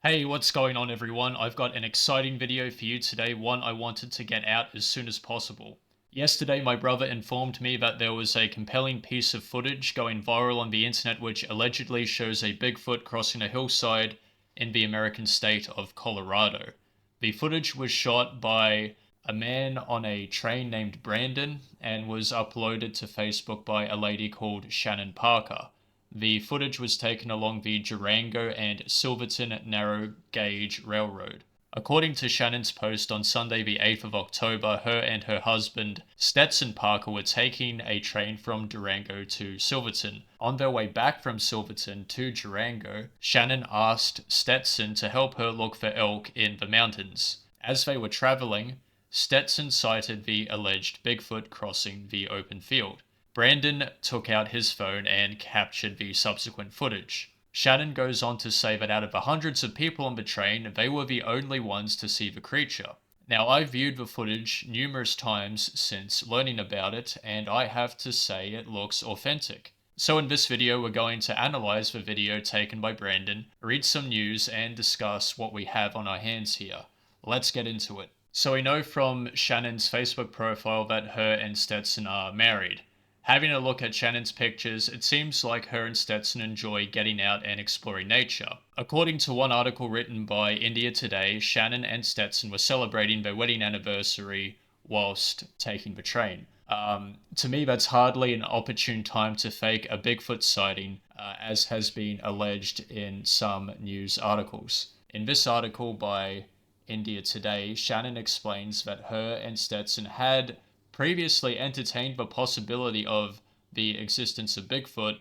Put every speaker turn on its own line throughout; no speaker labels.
Hey, what's going on everyone? I've got an exciting video for you today, one I wanted to get out as soon as possible. Yesterday, my brother informed me that there was a compelling piece of footage going viral on the internet which allegedly shows a Bigfoot crossing a hillside in the American state of Colorado. The footage was shot by a man on a train named Brandon and was uploaded to Facebook by a lady called Shannon Parker. The footage was taken along the Durango and Silverton Narrow Gauge Railroad. According to Shannon's post on Sunday, the 8th of October, her and her husband, Stetson Parker, were taking a train from Durango to Silverton. On their way back from Silverton to Durango, Shannon asked Stetson to help her look for elk in the mountains. As they were traveling, Stetson sighted the alleged Bigfoot crossing the open field. Brandon took out his phone and captured the subsequent footage. Shannon goes on to say that out of the hundreds of people on the train, they were the only ones to see the creature. Now, I've viewed the footage numerous times since learning about it, and I have to say it looks authentic. So in this video, we're going to analyze the video taken by Brandon, read some news, and discuss what we have on our hands here. Let's get into it. So we know from Shannon's Facebook profile that her and Stetson are married. Having a look at Shannon's pictures, it seems like her and Stetson enjoy getting out and exploring nature. According to one article written by India Today, Shannon and Stetson were celebrating their wedding anniversary whilst taking the train. To me, that's hardly an opportune time to fake a Bigfoot sighting, as has been alleged in some news articles. In this article by India Today, Shannon explains that her and Stetson had previously entertained the possibility of the existence of Bigfoot,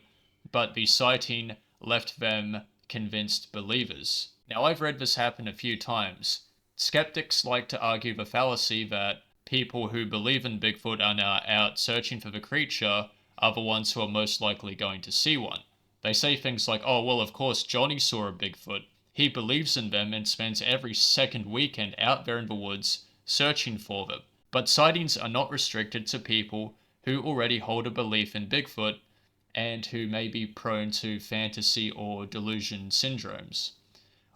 but the sighting left them convinced believers. Now, I've read this happen a few times. Skeptics like to argue the fallacy that people who believe in Bigfoot and are out searching for the creature are the ones who are most likely going to see one. They say things like, oh, well, of course, Johnny saw a Bigfoot. He believes in them and spends every second weekend out there in the woods searching for them. But sightings are not restricted to people who already hold a belief in Bigfoot and who may be prone to fantasy or delusion syndromes.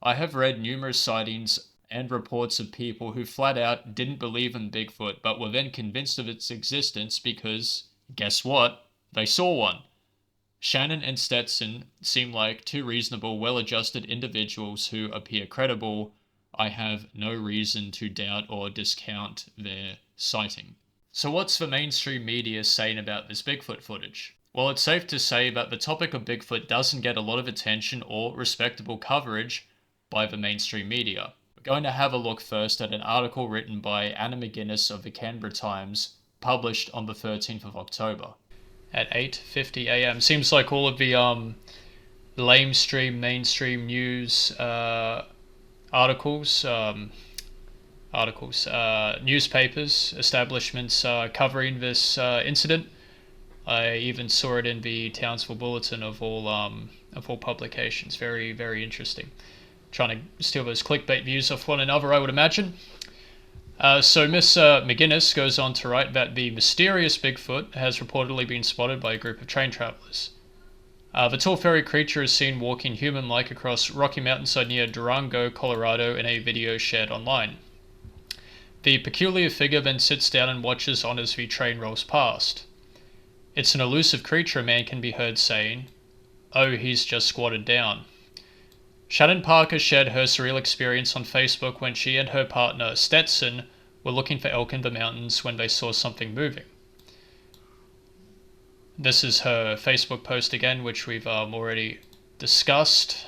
I have read numerous sightings and reports of people who flat out didn't believe in Bigfoot but were then convinced of its existence because, guess what? They saw one. Shannon and Stetson seem like two reasonable, well-adjusted individuals who appear credible. I have no reason to doubt or discount their sighting. So what's the mainstream media saying about this Bigfoot footage? Well, it's safe to say that the topic of Bigfoot doesn't get a lot of attention or respectable coverage by the mainstream media. We're going to have a look first at an article written by Anna McGuinness of the Canberra Times, published on the 13th of October. At 8:50 a.m. Seems like all of the mainstream news articles, newspapers, establishments covering this incident. I even saw it in the Townsville Bulletin of all publications. Very, very interesting. Trying to steal those clickbait views off one another, I would imagine. So Miss McGuinness goes on to write that the mysterious Bigfoot has reportedly been spotted by a group of train travelers. The tall furry creature is seen walking human-like across rocky mountainside near Durango, Colorado, in a video shared online. The peculiar figure then sits down and watches on as the train rolls past. It's an elusive creature, a man can be heard saying. Oh, he's just squatted down. Shannon Parker shared her surreal experience on Facebook when she and her partner, Stetson, were looking for elk in the mountains when they saw something moving. This is her Facebook post again, which we've already discussed.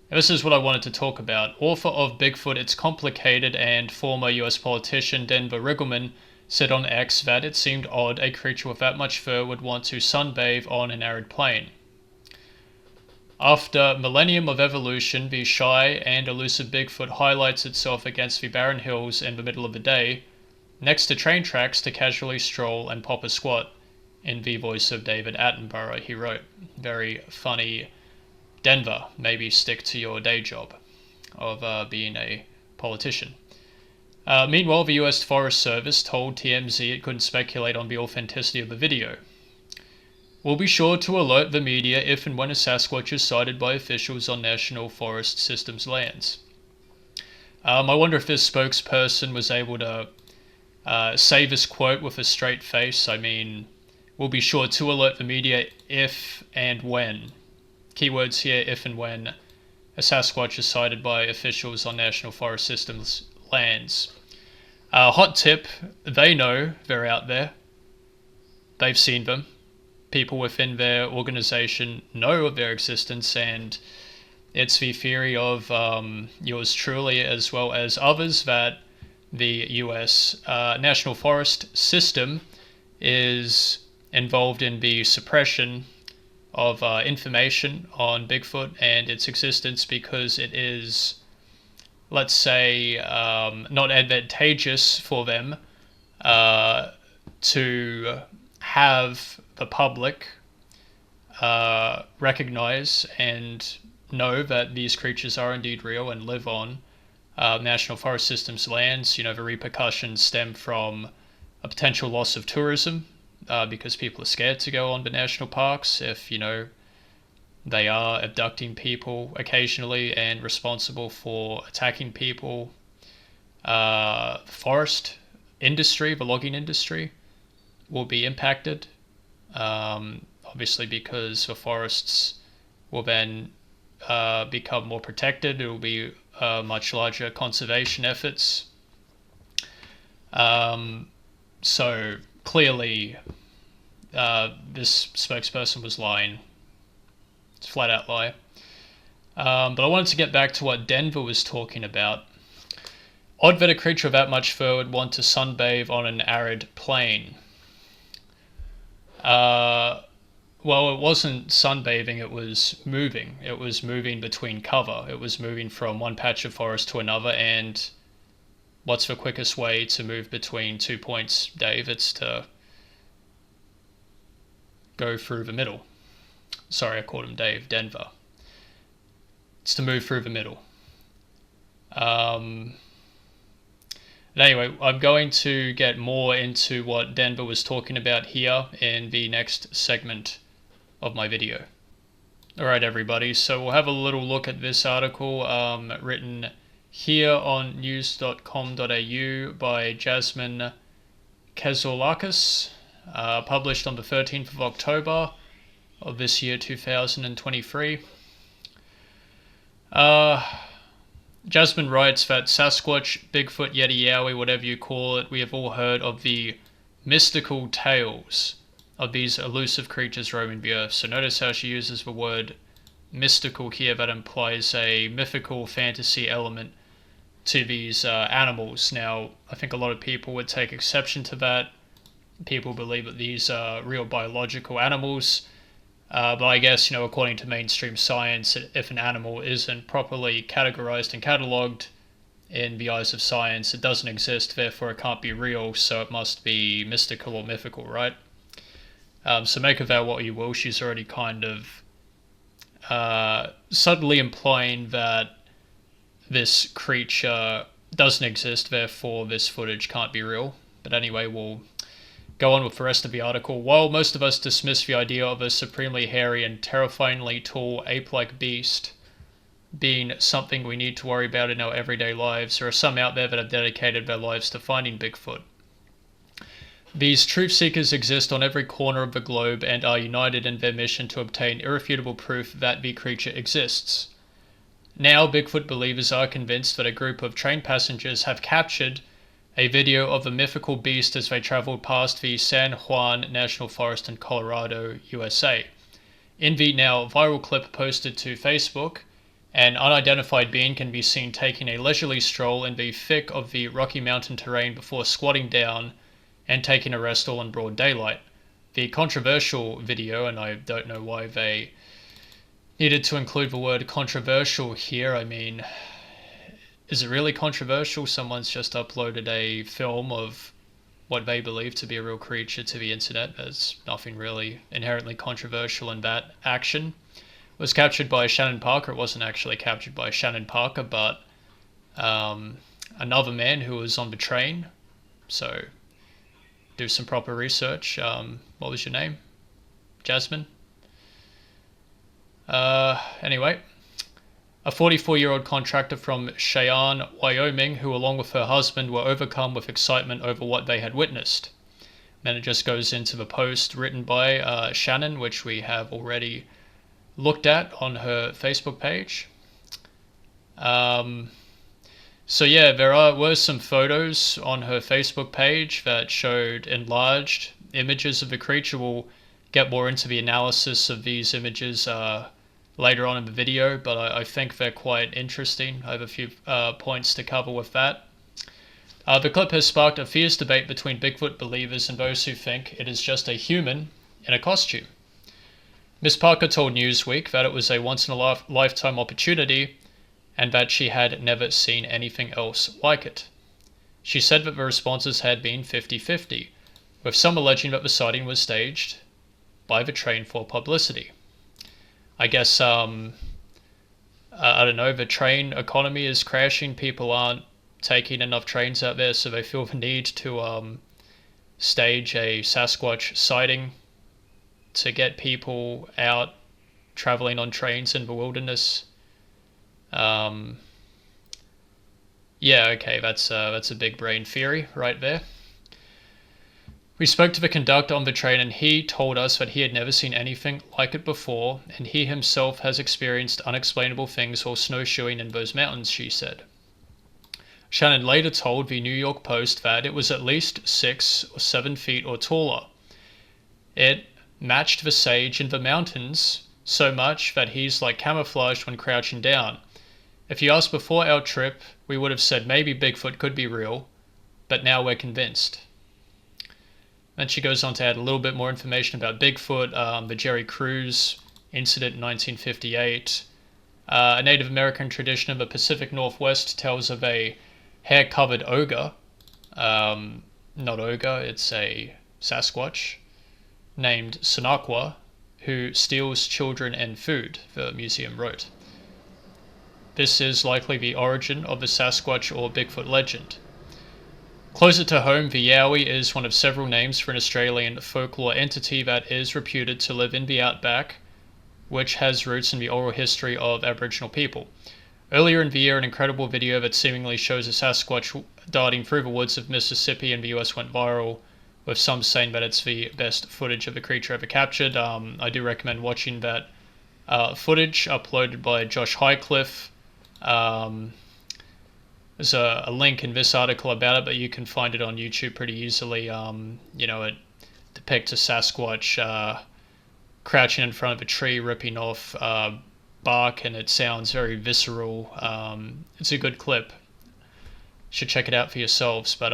This is what I wanted to talk about. Author of Bigfoot, It's Complicated, and former US politician Denver Riggleman said on X that it seemed odd a creature with that much fur would want to sunbathe on an arid plain. After millennium of evolution, the shy and elusive Bigfoot highlights itself against the barren hills in the middle of the day, next to train tracks to casually stroll and pop a squat. In the voice of David Attenborough, he wrote. Very funny. Denver, maybe stick to your day job of being a politician. Meanwhile, the US Forest Service told TMZ it couldn't speculate on the authenticity of the video. We'll be sure to alert the media if and when a Sasquatch is sighted by officials on National Forest System's lands. I wonder if this spokesperson was able to say this quote with a straight face. I mean, we'll be sure to alert the media if and when. Keywords here, if and when a Sasquatch is sighted by officials on National Forest System's lands. Hot tip, they know they're out there. They've seen them. People within their organization know of their existence, and it's the theory of yours truly as well as others that the US National Forest System is involved in the suppression of information on Bigfoot and its existence because it is, let's say, not advantageous for them to have the public recognize and know that these creatures are indeed real and live on National Forest System's lands. You know, the repercussions stem from a potential loss of tourism because people are scared to go on the national parks if, you know, they are abducting people occasionally and responsible for attacking people. Forest industry, the logging industry, will be impacted. Obviously, because the forests will then become more protected. It will be much larger conservation efforts. So clearly, this spokesperson was lying. It's a flat out lie. But I wanted to get back to what Denver was talking about. Odd that a creature that much fur would want to sunbathe on an arid plain. Well, it wasn't sunbathing, it was moving. It was moving between cover. It was moving from one patch of forest to another, and what's the quickest way to move between 2 points, Dave? It's to go through the middle. Sorry, I called him Dave. Denver. It's to move through the middle. Anyway, I'm going to get more into what Denver was talking about here in the next segment of my video. Alright everybody, so we'll have a little look at this article written here on news.com.au by Jasmine Kezoulakis, published on the 13th of October of this year, 2023. Jasmine writes that Sasquatch, Bigfoot, Yeti, Yowie, whatever you call it, we have all heard of the mystical tales of these elusive creatures roaming the earth. So notice how she uses the word mystical here. That implies a mythical fantasy element to these animals. Now, I think a lot of people would take exception to that. People believe that these are real biological animals. But I guess, you know, according to mainstream science, if an animal isn't properly categorized and cataloged in the eyes of science, it doesn't exist, therefore it can't be real, so it must be mystical or mythical, right? So make of that what you will. She's already kind of subtly implying that this creature doesn't exist, therefore this footage can't be real. But anyway, we'll go on with the rest of the article. While most of us dismiss the idea of a supremely hairy and terrifyingly tall ape-like beast being something we need to worry about in our everyday lives, there are some out there that have dedicated their lives to finding Bigfoot. These truth seekers exist on every corner of the globe and are united in their mission to obtain irrefutable proof that the creature exists. Now, Bigfoot believers are convinced that a group of train passengers have captured a video of the mythical beast as they traveled past the San Juan National Forest in Colorado, USA. In the now viral clip posted to Facebook, an unidentified being can be seen taking a leisurely stroll in the thick of the Rocky Mountain terrain before squatting down and taking a rest all in broad daylight. The controversial video, and I don't know why they needed to include the word controversial here. I mean, is it really controversial? Someone's just uploaded a film of what they believe to be a real creature to the internet. There's nothing really inherently controversial in that action. It was captured by Shannon Parker. It wasn't actually captured by Shannon Parker, but another man who was on the train. So do some proper research. What was your name? Jasmine. Anyway, a 44-year-old contractor from Cheyenne, Wyoming, who along with her husband were overcome with excitement over what they had witnessed. Then it just goes into the post written by Shannon, which we have already looked at on her Facebook page. So yeah, there were some photos on her Facebook page that showed enlarged images of the creature. We'll get more into the analysis of these images later on in the video, but I think they're quite interesting. I have a few points to cover with that. The clip has sparked a fierce debate between Bigfoot believers and those who think it is just a human in a costume. Miss Parker told Newsweek that it was a once-in-a-lifetime opportunity and that she had never seen anything else like it. She said that the responses had been 50-50, with some alleging that the sighting was staged by the train for publicity. I guess, I don't know, the train economy is crashing. People aren't taking enough trains out there, so they feel the need to stage a Sasquatch sighting to get people out traveling on trains in the wilderness. Yeah, okay, that's a big brain theory right there. We spoke to the conductor on the train and he told us that he had never seen anything like it before, and he himself has experienced unexplainable things while snowshoeing in those mountains, she said. Shannon later told the New York Post that it was at least 6 or 7 feet or taller. It matched the sage in the mountains so much that he's like camouflaged when crouching down. If you asked before our trip, we would have said maybe Bigfoot could be real, but now we're convinced. Then she goes on to add a little bit more information about Bigfoot, the Jerry Cruz incident in 1958. A Native American tradition of the Pacific Northwest tells of a hair-covered ogre, not ogre, it's a Sasquatch, named Sinakwa, who steals children and food, the museum wrote. This is likely the origin of the Sasquatch or Bigfoot legend. Closer to home, the Yowie is one of several names for an Australian folklore entity that is reputed to live in the outback, which has roots in the oral history of Aboriginal people. Earlier in the year, an incredible video that seemingly shows a Sasquatch darting through the woods of Mississippi in the US went viral, with some saying that it's the best footage of the creature ever captured. I do recommend watching that footage uploaded by Josh Highcliffe. There's a link in this article about it, but you can find it on YouTube pretty easily. It depicts a Sasquatch crouching in front of a tree, ripping off bark, and it sounds very visceral. It's a good clip. Should check it out for yourselves. But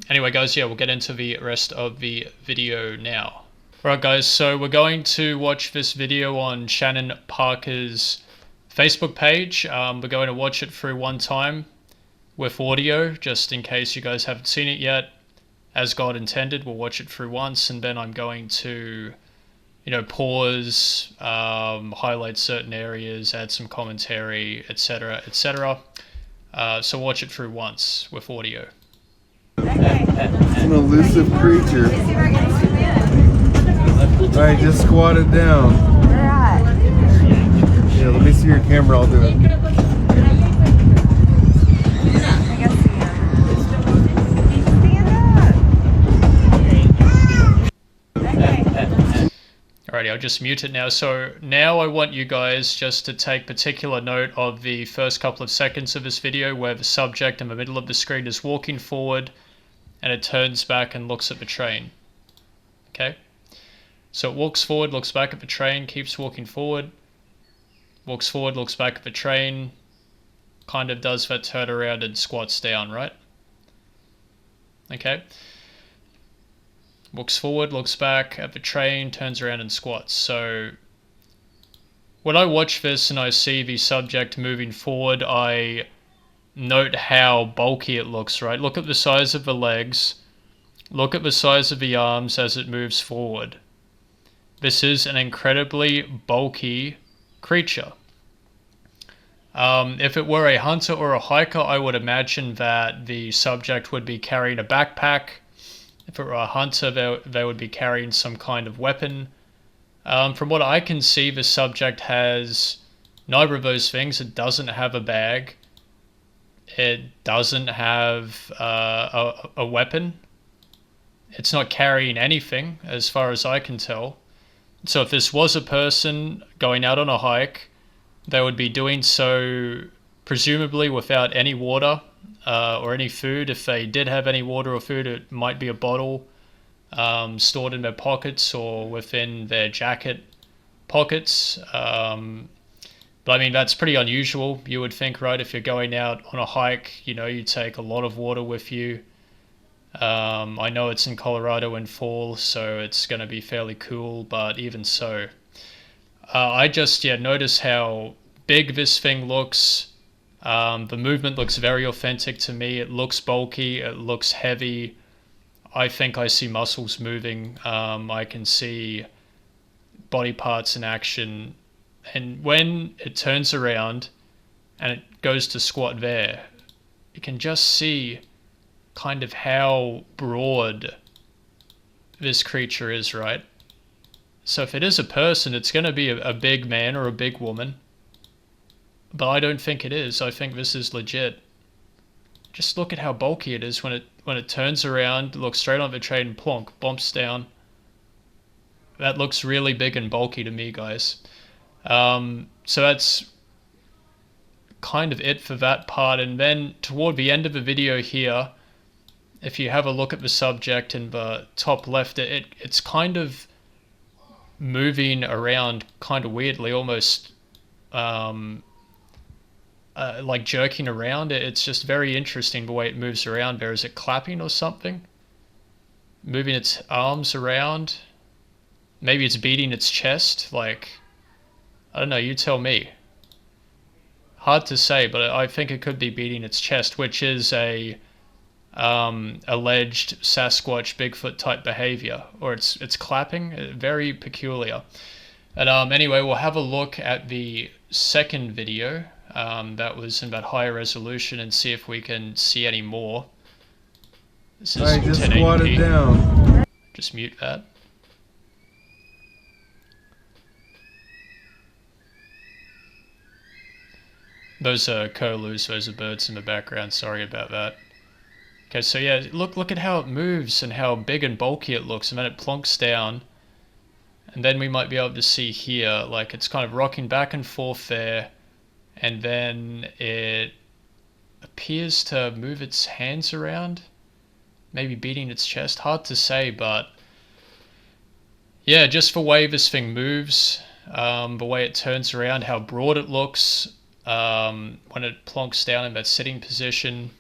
anyway, guys, yeah, we'll get into the rest of the video now. Alright, guys, so we're going to watch this video on Shannon Parker's Facebook page. We're going to watch it through one time with audio, just in case you guys haven't seen it yet. As God intended, we'll watch it through once, and then I'm going to, pause, highlight certain areas, add some commentary, etc., etc. So watch it through once with audio.
It's an elusive creature. Alright, just squat it down.
Where at?
Yeah, let me see your camera, I'll do it.
I guess stand up.
Alrighty, I'll just mute it now. So now I want you guys just to take particular note of the first couple of seconds of this video where the subject in the middle of the screen is walking forward and it turns back and looks at the train. Okay? So it walks forward, looks back at the train, keeps walking forward, walks forward, looks back at the train, kind of does that turn around and squats down, right? Okay? Walks forward, looks back at the train, turns around and squats. So when I watch this and I see the subject moving forward, I note how bulky it looks, right? Look at the size of the legs. Look at the size of the arms as it moves forward. This is an incredibly bulky creature. If it were a hunter or a hiker, I would imagine that the subject would be carrying a backpack. If it were a hunter, they would be carrying some kind of weapon. From what I can see, the subject has neither of those things. It doesn't have a bag. It doesn't have a weapon. It's not carrying anything, as far as I can tell. So if this was a person going out on a hike, they would be doing so presumably without any water or any food. If they did have any water or food, it might be a bottle stored in their pockets or within their jacket pockets. But I mean, that's pretty unusual, you would think, right? If you're going out on a hike, you know, you take a lot of water with you. I know it's in Colorado in fall, so it's going to be fairly cool, but even so. I just, notice how big this thing looks. The movement looks very authentic to me. It looks bulky. It looks heavy. I think I see muscles moving. I can see body parts in action. And when it turns around and it goes to squat there, you can just see kind of how broad this creature is, right? So if it is a person, it's going to be a big man or a big woman. But I don't think it is. I think this is legit. Just look at how bulky it is when it turns around, looks straight on the train and plonk, bumps down. That looks really big and bulky to me, guys. So that's kind of it for that part. And then toward the end of the video here, if you have a look at the subject in the top left, it's kind of moving around kind of weirdly, almost like jerking around. It's just very interesting the way it moves around there. Is it clapping or something? Moving its arms around? Maybe it's beating its chest, like, I don't know, you tell me. Hard to say, but I think it could be beating its chest, which is a alleged Sasquatch Bigfoot type behavior, or it's clapping. Very peculiar. But anyway, we'll have a look at the second video that was in that higher resolution and see if we can see any more. This is
Alright, just
1080p.
squat it down.
Just mute that. Those are curlews, those are birds in the background, sorry about that. Okay, so yeah, look at how it moves and how big and bulky it looks, and then it plonks down. And then we might be able to see here, like it's kind of rocking back and forth there, and then it appears to move its hands around, maybe beating its chest, hard to say, but yeah, just the way this thing moves, the way it turns around, how broad it looks, when it plonks down in that sitting position.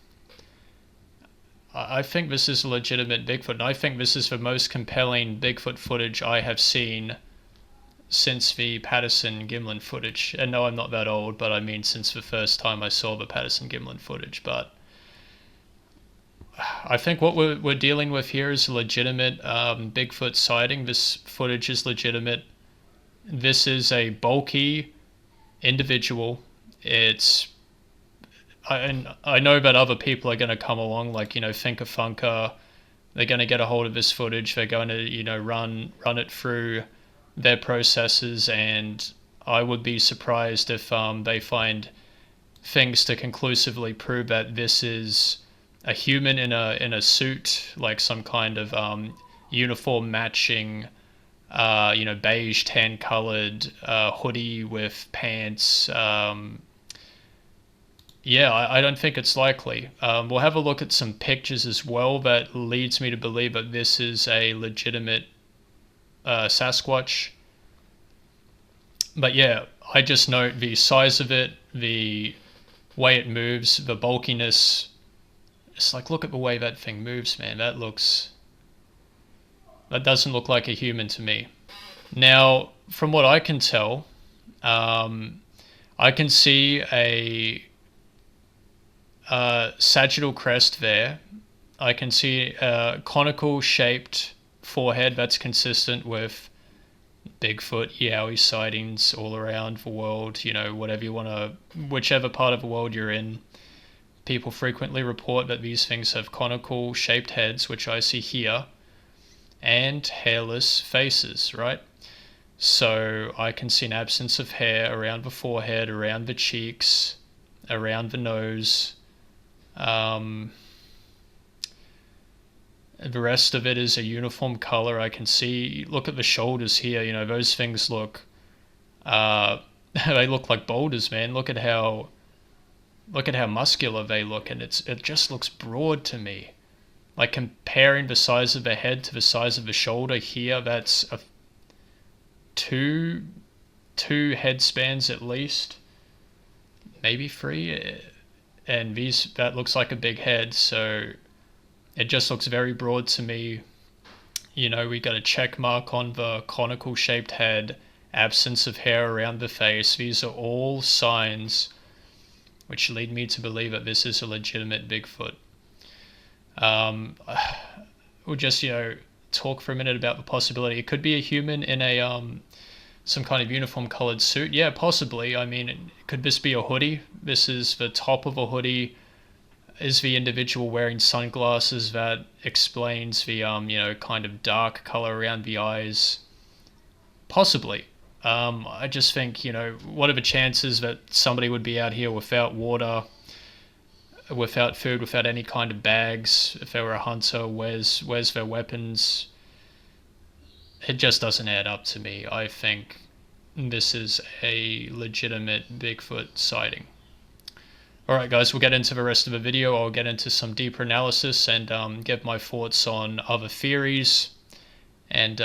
I think this is a legitimate Bigfoot, and I think this is the most compelling Bigfoot footage I have seen since the Patterson-Gimlin footage. And no, I'm not that old, but I mean since the first time I saw the Patterson-Gimlin footage. But I think what we're dealing with here is a legitimate Bigfoot sighting. This footage is legitimate. This is a bulky individual. I know that other people are going to come along, like, Thinker Funker. They're going to get a hold of this footage. They're going to, run it through their processes, and I would be surprised if they find things to conclusively prove that this is a human in a suit, like some kind of uniform matching, beige tan colored hoodie with pants. Yeah, I don't think it's likely. We'll have a look at some pictures as well that leads me to believe that this is a legitimate Sasquatch. But yeah, I just note the size of it, the way it moves, the bulkiness. It's like, look at the way that thing moves, man. That doesn't look like a human to me. Now, from what I can tell, I can see a sagittal crest there. I can see a conical shaped forehead that's consistent with Bigfoot, Yowie sightings all around the world, whatever you want to, whichever part of the world you're in. People frequently report that these things have conical shaped heads, which I see here, and hairless faces, right? So I can see an absence of hair around the forehead, around the cheeks, around the nose. The rest of it is a uniform color. I can see, look at the shoulders here, those things look, they look like boulders, man. Look at how muscular they look, and it just looks broad to me. Like comparing the size of the head to the size of the shoulder here, that's two head spans at least, maybe three, and that looks like a big head, so it just looks very broad to me. We got a check mark on the conical shaped head, absence of hair around the face. These are all signs which lead me to believe that this is a legitimate Bigfoot. We'll just, talk for a minute about the possibility. It could be a human in a some kind of uniform colored suit. Yeah, possibly. I mean, could this be a hoodie? This is the top of a hoodie. Is the individual wearing sunglasses? That explains the kind of dark color around the eyes. Possibly. I just think, what are the chances that somebody would be out here without water, without food, without any kind of bags? If they were a hunter, where's their weapons? It just doesn't add up to me. I think this is a legitimate Bigfoot sighting. Alright guys, we'll get into the rest of the video. I'll get into some deeper analysis and give my thoughts on other theories and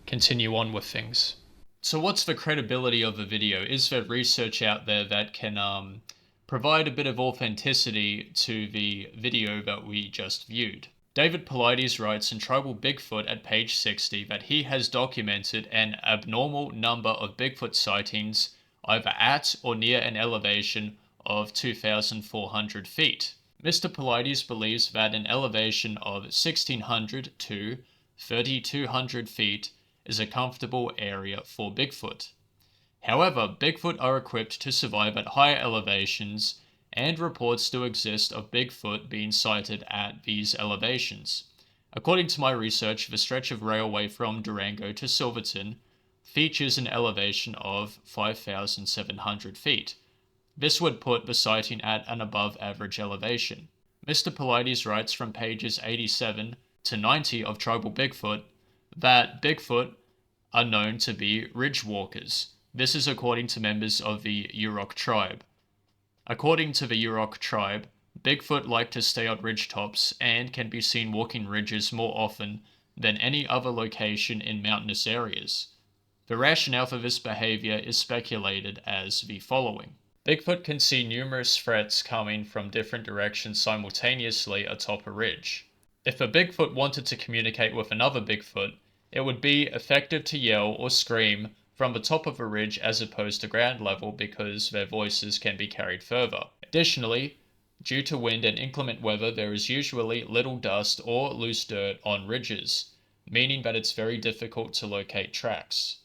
continue on with things. So what's the credibility of the video? Is there research out there that can provide a bit of authenticity to the video that we just viewed? David Paulides writes in Tribal Bigfoot at page 60 that he has documented an abnormal number of Bigfoot sightings either at or near an elevation of 2,400 feet. Mr. Paulides believes that an elevation of 1,600 to 3,200 feet is a comfortable area for Bigfoot. However, Bigfoot are equipped to survive at higher elevations, and reports do exist of Bigfoot being sighted at these elevations. According to my research, the stretch of railway from Durango to Silverton features an elevation of 5,700 feet. This would put the sighting at an above average elevation. Mr. Paulides writes from pages 87 to 90 of Tribal Bigfoot that Bigfoot are known to be ridge walkers. This is according to members of the Yurok tribe. According to the Yurok tribe, Bigfoot like to stay on ridgetops and can be seen walking ridges more often than any other location in mountainous areas. The rationale for this behavior is speculated as the following. Bigfoot can see numerous threats coming from different directions simultaneously atop a ridge. If a Bigfoot wanted to communicate with another Bigfoot, it would be effective to yell or scream from the top of a ridge as opposed to ground level because their voices can be carried further. Additionally, due to wind and inclement weather, there is usually little dust or loose dirt on ridges, meaning that it's very difficult to locate tracks.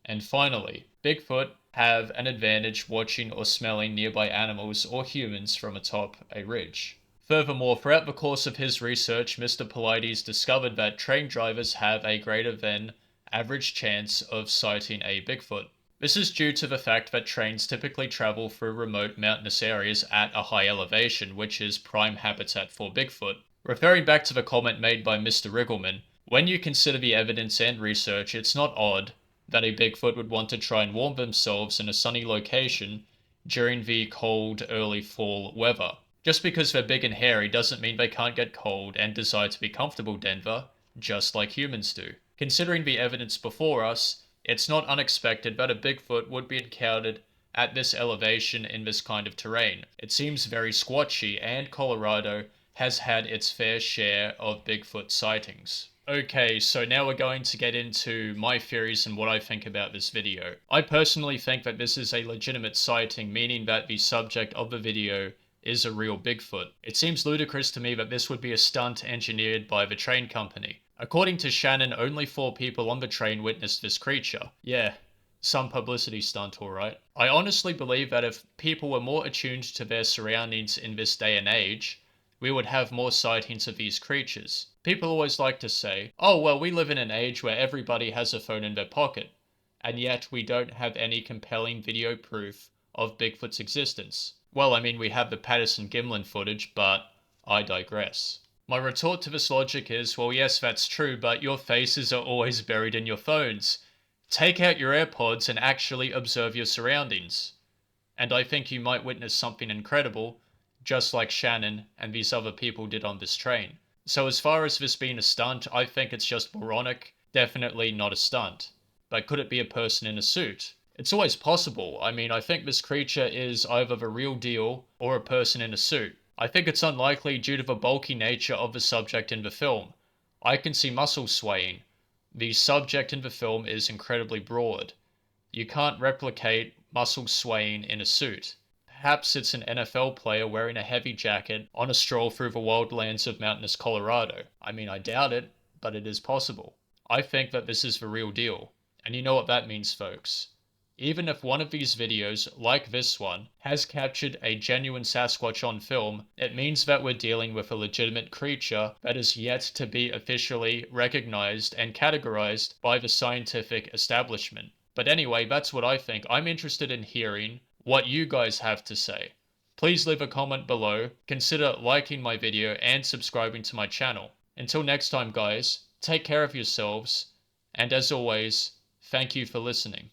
And finally, Bigfoot have an advantage watching or smelling nearby animals or humans from atop a ridge. Furthermore, throughout the course of his research, Mr. Paulides discovered that train drivers have a greater than average chance of sighting a Bigfoot. This is due to the fact that trains typically travel through remote mountainous areas at a high elevation, which is prime habitat for Bigfoot. Referring back to the comment made by Mr. Riggleman, when you consider the evidence and research, it's not odd that a Bigfoot would want to try and warm themselves in a sunny location during the cold early fall weather. Just because they're big and hairy doesn't mean they can't get cold and desire to be comfortable, Denver, just like humans do. Considering the evidence before us, it's not unexpected that a Bigfoot would be encountered at this elevation in this kind of terrain. It seems very squatchy, and Colorado has had its fair share of Bigfoot sightings. Okay, so now we're going to get into my theories and what I think about this video. I personally think that this is a legitimate sighting, meaning that the subject of the video is a real Bigfoot. It seems ludicrous to me that this would be a stunt engineered by the train company. According to Shannon, only 4 people on the train witnessed this creature. Yeah, some publicity stunt, alright. I honestly believe that if people were more attuned to their surroundings in this day and age, we would have more sightings of these creatures. People always like to say, oh well, we live in an age where everybody has a phone in their pocket. and yet we don't have any compelling video proof of Bigfoot's existence. Well, I mean, we have the Patterson-Gimlin footage, but I digress. My retort to this logic is, well, yes, that's true, but your faces are always buried in your phones. Take out your AirPods and actually observe your surroundings. And I think you might witness something incredible, just like Shannon and these other people did on this train. So as far as this being a stunt, I think it's just moronic, definitely not a stunt. But could it be a person in a suit? It's always possible. I mean, I think this creature is either the real deal or a person in a suit. I think it's unlikely due to the bulky nature of the subject in the film. I can see muscles swaying. The subject in the film is incredibly broad. You can't replicate muscles swaying in a suit. Perhaps it's an NFL player wearing a heavy jacket on a stroll through the wildlands of mountainous Colorado. I mean, I doubt it, but it is possible. I think that this is the real deal. And you know what that means, folks. Even if one of these videos, like this one, has captured a genuine Sasquatch on film, it means that we're dealing with a legitimate creature that is yet to be officially recognized and categorized by the scientific establishment. But anyway, that's what I think. I'm interested in hearing what you guys have to say. Please leave a comment below, consider liking my video and subscribing to my channel. Until next time, guys, take care of yourselves, and as always, thank you for listening.